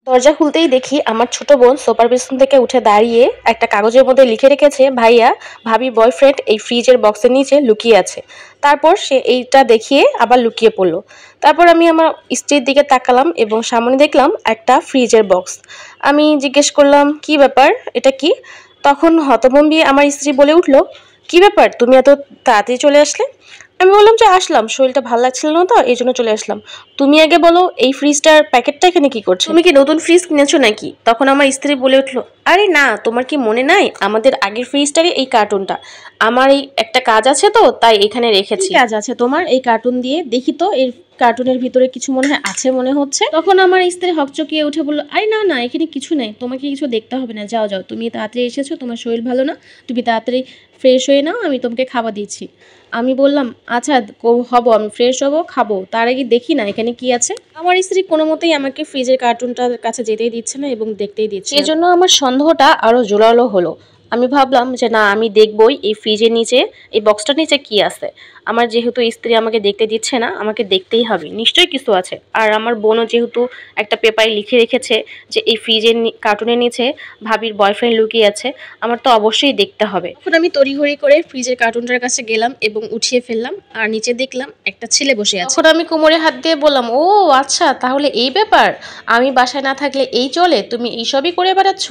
দরজা খুলতেই দেখি আমার ছোট বোন সোফার পেছন থেকে উঠে দাঁড়িয়ে একটা কাগজের মধ্যে লিখে রেখেছে, ভাইয়া ভাবি বয়ফ্রেন্ড এই ফ্রিজের বক্সের নিচে লুকিয়ে আছে। তারপর সে এইটা দেখিয়ে আবার লুকিয়ে পড়লো। তারপর আমি আমার স্ত্রীর দিকে তাকালাম এবং সামনে দেখলাম একটা ফ্রিজের বক্স। আমি জিজ্ঞেস করলাম, কি ব্যাপার, এটা কি? তখন হতভম্বী আমার স্ত্রী বলে উঠলো, কি ব্যাপার, তুমি এত তাড়াতাড়ি চলে আসলে? আমি বললাম যে আসলাম, শরীরটা ভালো লাগছিল না তো এই জন্য চলে আসলাম। তুমি আগে বলো এই ফ্রিজটার প্যাকেটটা এখানে কি করছে? তুমি কি নতুন ফ্রিজ কিনেছো নাকি? তখন আমার স্ত্রী বলে উঠলো, আরে না, তোমার কি মনে নাই আমাদের আগের ফ্রিজটারই এই কার্টুনটা। আমার এই একটা কাজ আছে তো তাই এখানে রেখেছি। কাজ আছে তোমার এই কার্টুন দিয়ে? দেখি তো এই কার্টুনের ভিতরে কিছু মনে হয় আছে মনে হচ্ছে। তখন আমার স্ত্রী হকচকিয়ে উঠে বললো, আরে না না, এখানে কিছু নেই, তোমাকে কিছু দেখতে হবে না, যাও যাও, তুমি তাড়াতাড়ি এসেছো, তোমার শরীর ভালো না, তুমি তাড়াতাড়ি ফ্রেশ হয়ে নাও, আমি তোমাকে খাবার দিচ্ছি। আমি বললাম, আচ্ছা হব, আমি ফ্রেশ হব, খাবো, তার আগে দেখি না এখানে কি আছে। আমার স্ত্রী কোনো মতেই আমাকে ফ্রিজের কার্টুনটার কাছে যেতেই দিচ্ছে না এবং দেখতেই দিচ্ছে না। এজন্য আমার সন্দেহটা আরো জোরালো হলো। আমি ভাবলাম যে না, আমি দেখবই এই ফ্রিজের নিচে, এই বক্সটার নিচে কি আছে। আমার যেহেতু স্ত্রী আমাকে দেখতে দিচ্ছে না, আমাকে দেখতেই হবে, নিশ্চয়ই কিছু আছে। আর আমার বোনও যেহেতু একটা পেপারে লিখে রেখেছে যে এই ফ্রিজের কার্টুনের নিচে ভাবির বয়ফ্রেন্ড লুকিয়ে আছে, আমার তো অবশ্যই দেখতে হবে। তখন আমি তড়িঘড়ি করে ফ্রিজের কার্টুনটার কাছে গেলাম এবং উঠিয়ে ফেললাম, আর নিচে দেখলাম একটা ছেলে বসে আছে। তখন আমি কোমরে হাত দিয়ে বললাম, ও আচ্ছা, তাহলে এই ব্যাপার, আমি বাসায় না থাকলে এই চলে, তুমি এইসবই করে বেড়াচ্ছ?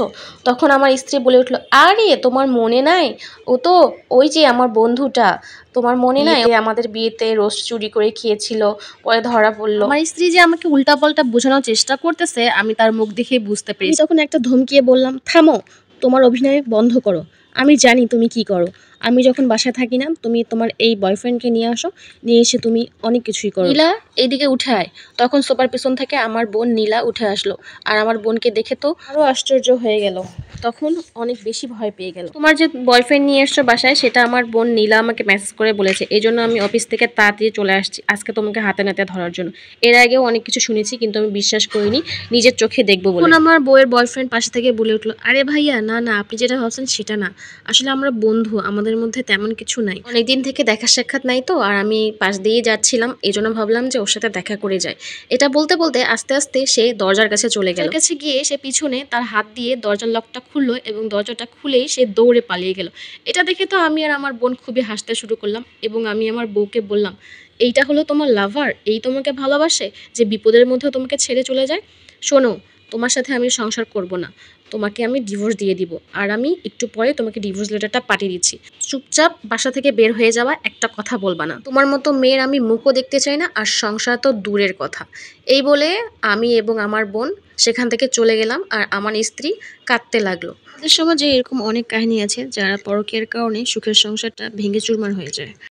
তখন আমার স্ত্রী বলে উঠলো, আরে তোমার মনে নাই, ও তো ওই যে আমার বন্ধুটা, তোমার মনে নাই আমাদের বিয়েতে রোস্ট চুরি করে খেয়েছিল, পরে ধরা পড়লো। আমার স্ত্রী যে আমাকে উল্টাপাল্টা বোঝানোর চেষ্টা করতেছে আমি তার মুখ দেখেই বুঝতে পেরেছি। তখন একটা ধমকিয়ে বললাম, থামো, তোমার অভিনয় বন্ধ করো, আমি জানি তুমি কি করো। আমি যখন বাসায় থাকি না, তুমি তোমার এই বয়ফ্রেন্ডকে নিয়ে আসো, নিয়ে এসে তুমি অনেক কিছুই করো। নীলা এইদিকে উঠে আয়। তখন সোফার পেছন থেকে আমার বোন নীলা উঠে আসলো, আর আমার বোনকে দেখে তো আরো আশ্চর্য হয়ে গেল, তখন অনেক বেশি ভয় পেয়ে গেল। তোমার যে বয়ফ্রেন্ড নিয়ে এসছো বাসায়, সেটা আমার বোন নীলা আমাকে মেসেজ করে বলেছে, এই জন্য আমি অফিস থেকে তাড়াতাড়ি চলে আসছি আজকে তোমাকে হাতে নাতে ধরার জন্য। এর আগেও অনেক কিছু শুনেছি কিন্তু আমি বিশ্বাস করিনি, নিজের চোখে দেখবো বলে। আমার বউয়ের বয়ফ্রেন্ড পাশে থেকে বলে উঠলো, আরে ভাইয়া না না, আপনি যেটা ভাবছেন সেটা না, আসলে আমরা বন্ধু, আমাদের মধ্যে তেমন কিছু নাই, অনেকদিন থেকে দেখা সাক্ষাৎ নাই তো, আর আমি পাশ দিয়ে যাচ্ছিলাম, এই জন্য ভাবলাম যে ওর সাথে দেখা করে যায়। এটা বলতে বলতে আস্তে আস্তে সে দরজার কাছে চলে গেল। কাছে গিয়ে সে পিছনে তার হাত দিয়ে দরজার লকটা খুললো এবং দরজাটা খুলেই সে দৌড়ে পালিয়ে গেল। এটা দেখে তো আমি আর আমার বোন খুবই হাসতে শুরু করলাম এবং আমি আমার বউকে বললাম, এইটা হলো তোমার লাভার, এই তোমাকে ভালোবাসে যে বিপদের মধ্যেও তোমাকে ছেড়ে চলে যায়? শোনো, তোমার সাথে আমি সংসার করব না, তোমাকে আমি ডিভোর্স দিয়ে দিব, আর আমি একটু পরে তোমাকে ডিভোর্স লেটারটা পাঠিয়ে দিচ্ছি। চুপচাপ বাসা থেকে বের হয়ে যাওয়া, একটা কথা বলবা না। তোমার মতো মেয়ের আমি মুখও দেখতে চাই না, আর সংসার তো দূরের কথা। এই বলে আমি এবং আমার বোন সেখান থেকে চলে গেলাম, আর আমার স্ত্রী কাঁদতে লাগলো। আমাদের সমাজে এরকম অনেক কাহিনী আছে যারা পরকীয়ার কারণে সুখের সংসারটা ভেঙে চুরমার হয়ে যায়।